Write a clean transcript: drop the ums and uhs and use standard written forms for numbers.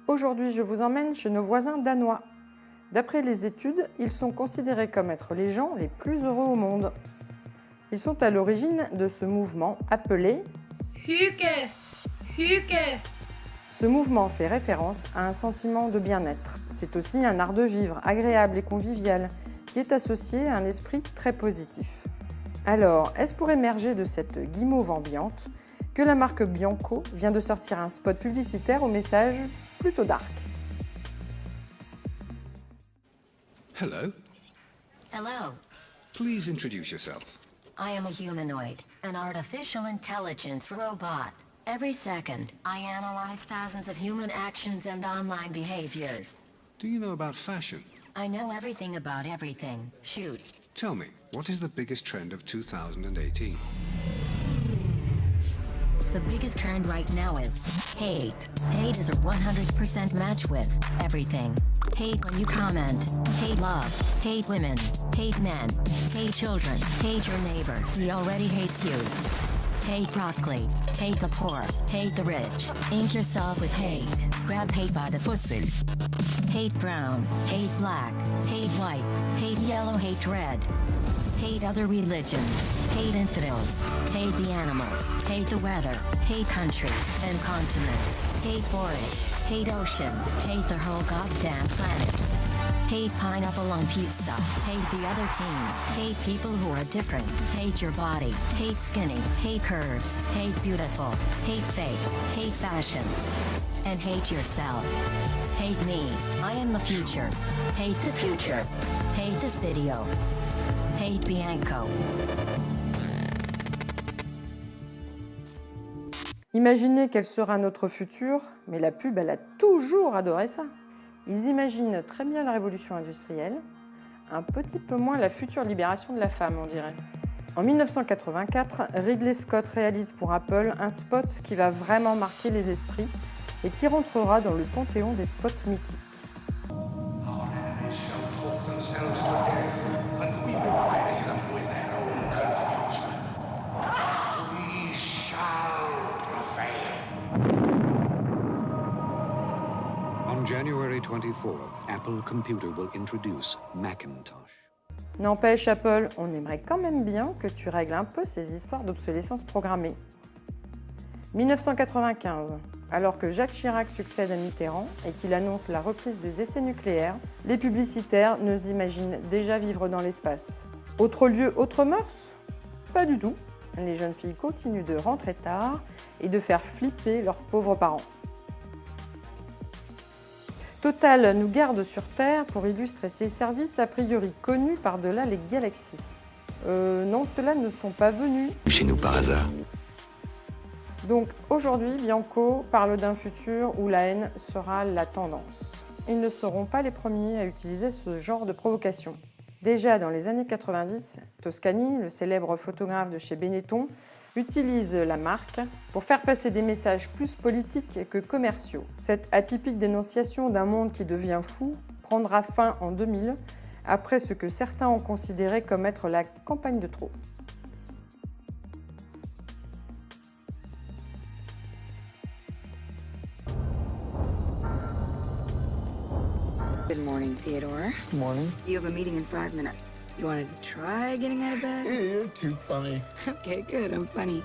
Aujourd'hui, je vous emmène chez nos voisins danois. D'après les études, ils sont considérés comme être les gens les plus heureux au monde. Ils sont à l'origine de ce mouvement appelé Hygge, hygge. Ce mouvement fait référence à un sentiment de bien-être. C'est aussi un art de vivre, agréable et convivial, qui est associé à un esprit très positif. Alors, est-ce pour émerger de cette guimauve ambiante que la marque Bianco vient de sortir un spot publicitaire au message plutôt dark? Hello. Hello. Please introduce yourself. I am a humanoid, an artificial intelligence robot. Every second, I analyze thousands of human actions and online behaviors. Do you know about fashion? I know everything about everything. Shoot. Tell me, what is the biggest trend of 2018? The biggest trend right now is hate. Hate is a 100% match with everything. Hate when you comment. Hate love. Hate women. Hate men. Hate children. Hate your neighbor. He already hates you. Hate broccoli. Hate the poor. Hate the rich. Ink yourself with hate. Grab hate by the pussy. Hate brown. Hate black. Hate white. Hate yellow. Hate red. Hate other religions. Hate infidels. Hate the animals. Hate the weather. Hate countries and continents. Hate forests. Hate oceans. Hate the whole goddamn planet. Hate pineapple on pizza. Hate the other team. Hate people who are different. Hate your body. Hate skinny. Hate curves. Hate beautiful. Hate fake. Hate fashion. And hate yourself. Hate me. I am the future. Hate the future. Hate this video. Hate Bianco. Imaginez quel sera notre futur, mais la pub, elle a toujours adoré ça. Ils imaginent très bien la révolution industrielle, un petit peu moins la future libération de la femme, on dirait. En 1984, Ridley Scott réalise pour Apple un spot qui va vraiment marquer les esprits et qui rentrera dans le panthéon des spots mythiques. On January 24th, Apple Computer will introduce Macintosh. N'empêche Apple, on aimerait quand même bien que tu règles un peu ces histoires d'obsolescence programmée. 1995, alors que Jacques Chirac succède à Mitterrand et qu'il annonce la reprise des essais nucléaires, les publicitaires nous imaginent déjà vivre dans l'espace. Autre lieu, autre mœurs? Pas du tout. Les jeunes filles continuent de rentrer tard et de faire flipper leurs pauvres parents. Total nous garde sur Terre pour illustrer ses services a priori connus par-delà les galaxies. Non, ceux-là ne sont pas venus chez nous par hasard. Donc aujourd'hui, Bianco parle d'un futur où la haine sera la tendance. Ils ne seront pas les premiers à utiliser ce genre de provocation. Déjà dans les années 90, Toscani, le célèbre photographe de chez Benetton, utilise la marque pour faire passer des messages plus politiques que commerciaux. Cette atypique dénonciation d'un monde qui devient fou prendra fin en 2000, après ce que certains ont considéré comme être la campagne de trop. Good morning, Theodore. Morning. You have a meeting in 5 minutes. You wanted to try getting out of bed? You're too funny. Okay, good. I'm funny.